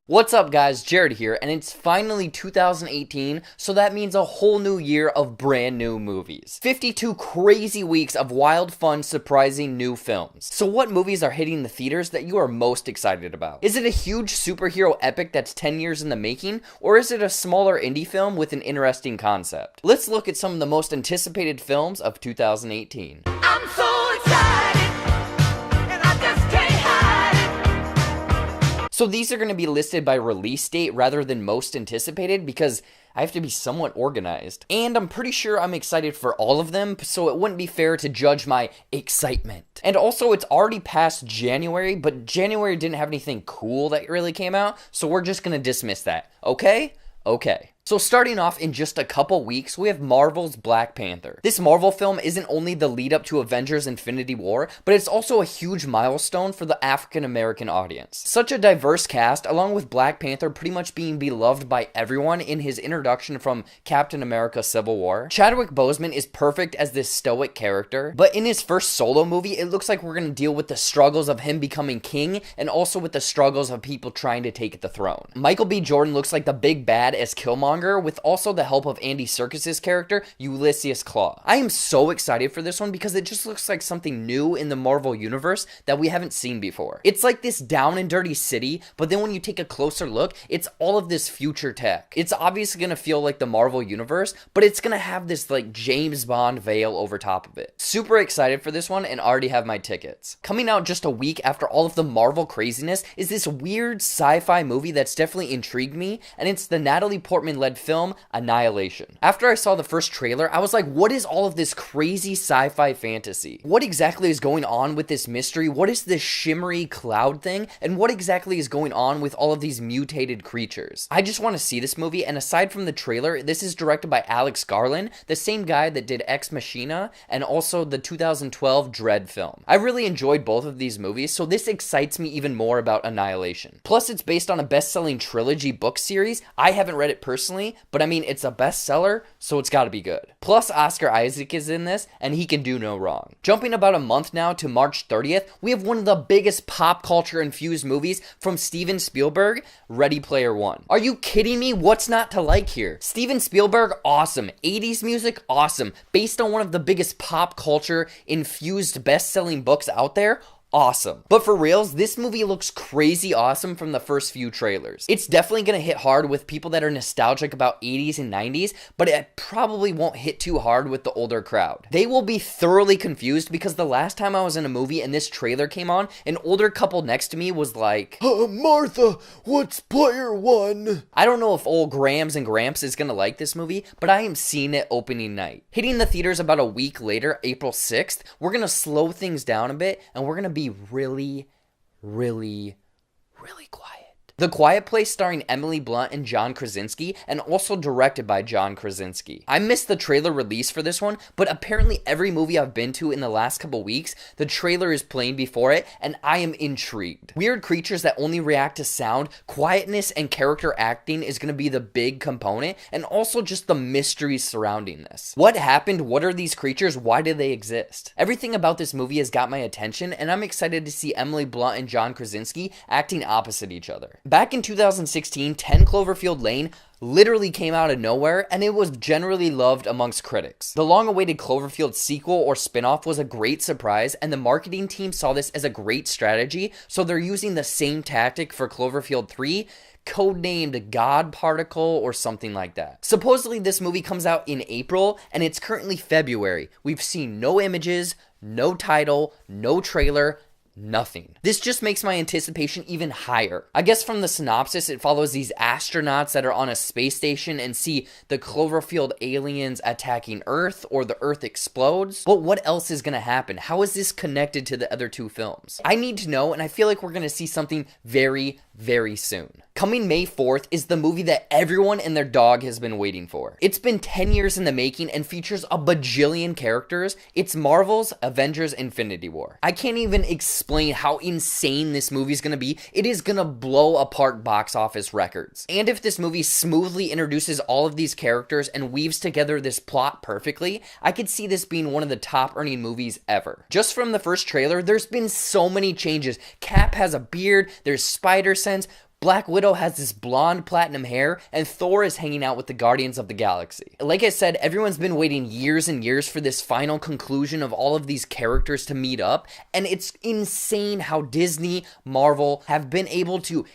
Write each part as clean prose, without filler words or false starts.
What's up guys, Jared here, and it's finally 2018, so that means a whole new year of brand new movies. 52 crazy weeks of wild, fun, surprising new films. So what movies are hitting the theaters that you are most excited about? Is it a huge superhero epic that's 10 years in the making, or is it a smaller indie film with an interesting concept? Let's look at some of the most anticipated films of 2018. I'm so excited, and I just can't hide it. So these are going to be listed by release date rather than most anticipated because I have to be somewhat organized. And I'm pretty sure I'm excited for all of them, so it wouldn't be fair to judge my excitement. And also, it's already past January, but January didn't have anything cool that really came out, so we're just going to dismiss that. Okay? Okay. So starting off in just a couple weeks, we have Marvel's Black Panther. This Marvel film isn't only the lead up to Avengers Infinity War, but it's also a huge milestone for the African American audience. Such a diverse cast, along with Black Panther pretty much being beloved by everyone in his introduction from Captain America Civil War. Chadwick Boseman is perfect as this stoic character, but in his first solo movie, it looks like we're going to deal with the struggles of him becoming king and also with the struggles of people trying to take the throne. Michael B. Jordan looks like the big bad as Killmonger, with also the help of Andy Serkis's character, Ulysses Claw. I am so excited for this one because it just looks like something new in the Marvel universe that we haven't seen before. It's like this down and dirty city, but then when you take a closer look, it's all of this future tech. It's obviously going to feel like the Marvel universe, but it's going to have this like James Bond veil over top of it. Super excited for this one and already have my tickets. Coming out just a week after all of the Marvel craziness is this weird sci-fi movie that's definitely intrigued me, and it's the Natalie Portman-led film Annihilation. After I saw the first trailer, I was like, what is all of this crazy sci-fi fantasy? What exactly is going on with this mystery? What is this shimmery cloud thing? And what exactly is going on with all of these mutated creatures? I just want to see this movie, and aside from the trailer, this is directed by Alex Garland, the same guy that did Ex Machina and also the 2012 Dread film. I really enjoyed both of these movies, so this excites me even more about Annihilation. Plus, it's based on a best-selling trilogy book series. I haven't read it personally, but I mean, it's a bestseller, so it's gotta be good. Plus, Oscar Isaac is in this, and he can do no wrong. Jumping about a month now to March 30th, we have one of the biggest pop culture infused movies from Steven Spielberg, Ready Player One. Are you kidding me? What's not to like here? Steven Spielberg, awesome. 80s music, awesome. Based on one of the biggest pop culture infused best-selling books out there, awesome. But for reals, this movie looks crazy awesome from the first few trailers. It's definitely gonna hit hard with people that are nostalgic about 80s and 90s, but it probably won't hit too hard with the older crowd. They will be thoroughly confused because the last time I was in a movie and this trailer came on, an older couple next to me was like, Martha, what's player one? I don't know if old Grams and Gramps is gonna like this movie, but I am seeing it opening night. Hitting the theaters about a week later, April 6th, we're gonna slow things down a bit and we're gonna be really quiet. The Quiet Place starring Emily Blunt and John Krasinski, and also directed by John Krasinski. I missed the trailer release for this one, but apparently every movie I've been to in the last couple weeks, the trailer is playing before it, and I am intrigued. Weird creatures that only react to sound, quietness, and character acting is going to be the big component, and also just the mysteries surrounding this. What happened? What are these creatures? Why do they exist? Everything about this movie has got my attention, and I'm excited to see Emily Blunt and John Krasinski acting opposite each other. Back in 2016, 10 Cloverfield Lane literally came out of nowhere, and it was generally loved amongst critics. The long-awaited Cloverfield sequel or spin-off was a great surprise, and the marketing team saw this as a great strategy, so they're using the same tactic for Cloverfield 3, codenamed God Particle or something like that. Supposedly this movie comes out in April, and it's currently February. We've seen no images, no title, no trailer, nothing. This just makes my anticipation even higher. I guess from the synopsis, it follows these astronauts that are on a space station and see the Cloverfield aliens attacking Earth, or the Earth explodes. But what else is gonna happen? How is this connected to the other two films? I need to know, and I feel like we're gonna see something very soon. Coming May 4th is the movie that everyone and their dog has been waiting for. It's been 10 years in the making and features a bajillion characters. It's Marvel's Avengers Infinity War. I can't even explain how insane this movie is going to be. It is going to blow apart box office records. And if this movie smoothly introduces all of these characters and weaves together this plot perfectly, I could see this being one of the top earning movies ever. Just from the first trailer, there's been so many changes. Cap has a beard, there's spider sense, Black Widow has this blonde platinum hair, and Thor is hanging out with the Guardians of the Galaxy. Like I said, everyone's been waiting years and years for this final conclusion of all of these characters to meet up, and it's insane how Disney, Marvel have been able to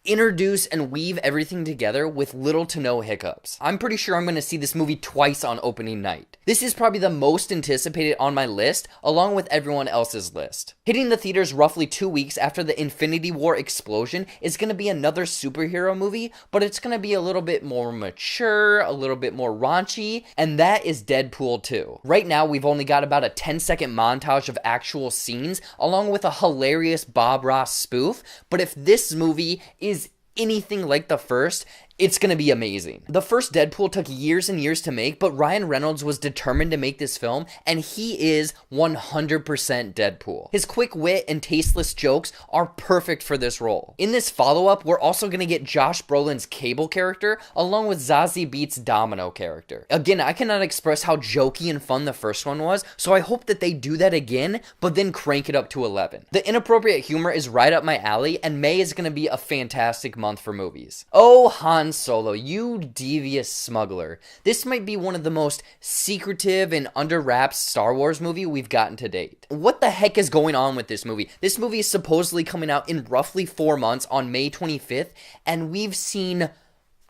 introduce and weave everything together with little to no hiccups. I'm pretty sure I'm going to see this movie twice on opening night. This is probably the most anticipated on my list, along with everyone else's list. Hitting the theaters roughly 2 weeks after the Infinity War explosion is going to be another superhero movie, but it's going to be a little bit more mature, a little bit more raunchy, and that is Deadpool 2. Right now, we've only got about a 10-second montage of actual scenes, along with a hilarious Bob Ross spoof, but if this movie is anything like the first, it's gonna be amazing. The first Deadpool took years and years to make, but Ryan Reynolds was determined to make this film, and he is 100% Deadpool. His quick wit and tasteless jokes are perfect for this role. In this follow-up, we're also gonna get Josh Brolin's Cable character, along with Zazie Beetz' Domino character. Again, I cannot express how jokey and fun the first one was, so I hope that they do that again, but then crank it up to 11. The inappropriate humor is right up my alley, and May is gonna be a fantastic month for movies. Oh, Han Solo, you devious smuggler. This might be one of the most secretive and under wraps Star Wars movie we've gotten to date. What the heck is going on with this movie? This movie is supposedly coming out in roughly 4 months on May 25th, and we've seen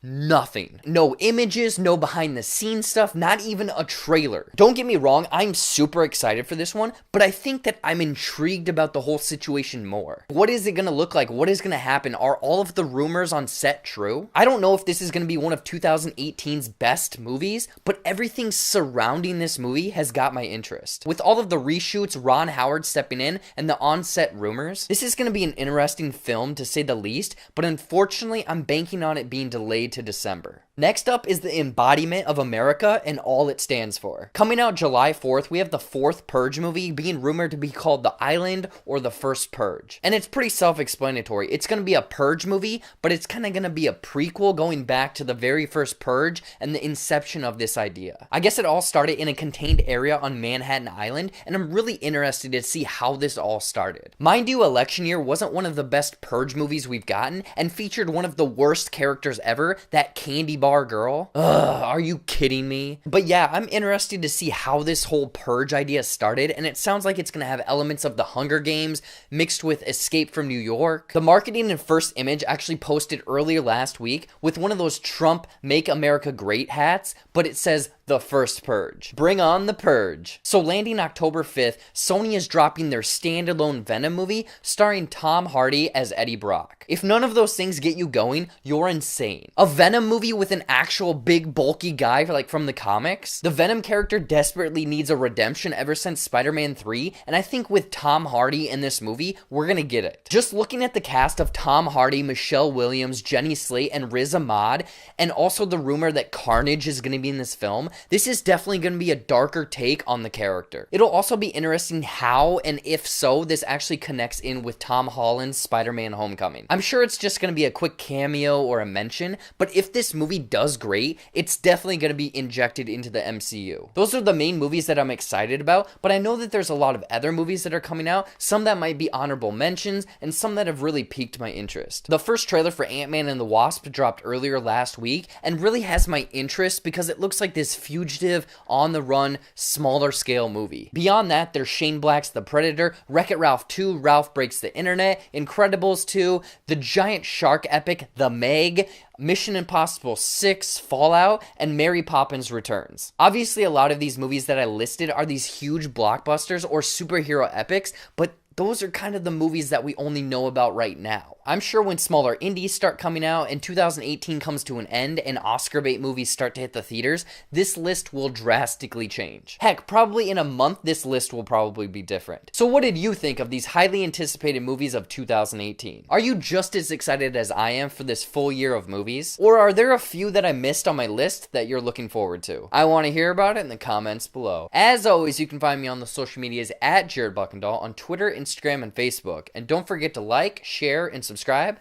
nothing. No images, no behind the scenes stuff, not even a trailer. Don't get me wrong, I'm super excited for this one, but I think that I'm intrigued about the whole situation more. What is it gonna look like? What is gonna happen? Are all of the rumors on set true? I don't know if this is gonna be one of 2018's best movies, but everything surrounding this movie has got my interest. With all of the reshoots, Ron Howard stepping in, and the on-set rumors, this is gonna be an interesting film to say the least, but unfortunately, I'm banking on it being delayed to December. Next up is the embodiment of America and all it stands for. Coming out July 4th, we have the 4th Purge movie being rumored to be called The Island or The First Purge. And it's pretty self-explanatory. It's going to be a Purge movie, but it's kind of going to be a prequel going back to the very first Purge and the inception of this idea. I guess it all started in a contained area on Manhattan Island, and I'm really interested to see how this all started. Mind you, Election Year wasn't one of the best Purge movies we've gotten and featured one of the worst characters ever, that candy bar girl. Ugh, are you kidding me? But yeah, I'm interested to see how this whole Purge idea started, and it sounds like it's gonna have elements of the Hunger Games mixed with Escape from New York. The marketing and first image actually posted earlier last week with one of those Trump Make America Great hats, but it says The First Purge. Bring on the Purge. So landing October 5th, Sony is dropping their standalone Venom movie starring Tom Hardy as Eddie Brock. If none of those things get you going, you're insane. A Venom movie with an actual big bulky guy like from the comics? The Venom character desperately needs a redemption ever since Spider-Man 3, and I think with Tom Hardy in this movie, we're gonna get it. Just looking at the cast of Tom Hardy, Michelle Williams, Jenny Slate, and Riz Ahmed, and also the rumor that Carnage is gonna be in this film, this is definitely gonna be a darker take on the character. It'll also be interesting how, and if so, this actually connects in with Tom Holland's Spider-Man Homecoming. I'm sure it's just gonna be a quick cameo or a mention, but if this movie does great, it's definitely going to be injected into the MCU. Those are the main movies that I'm excited about, but I know that there's a lot of other movies that are coming out, some that might be honorable mentions, and some that have really piqued my interest. The first trailer for Ant-Man and the Wasp dropped earlier last week, and really has my interest because it looks like this fugitive, on-the-run, smaller scale movie. Beyond that, there's Shane Black's The Predator, Wreck-It Ralph 2, Ralph Breaks the Internet, Incredibles 2, the giant shark epic The Meg, Mission Impossible 6, Fallout, and Mary Poppins Returns. Obviously, a lot of these movies that I listed are these huge blockbusters or superhero epics, but those are kind of the movies that we only know about right now. I'm sure when smaller indies start coming out and 2018 comes to an end and Oscar bait movies start to hit the theaters, this list will drastically change. Heck, probably in a month, this list will probably be different. So what did you think of these highly anticipated movies of 2018? Are you just as excited as I am for this full year of movies? Or are there a few that I missed on my list that you're looking forward to? I want to hear about it in the comments below. As always, you can find me on the social medias at Jared Buckendahl on Twitter, Instagram, and Facebook. And don't forget to like, share, and subscribe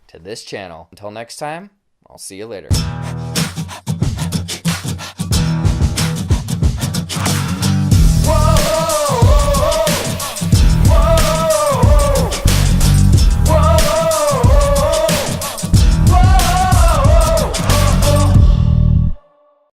to this channel. Until next time, I'll see you later.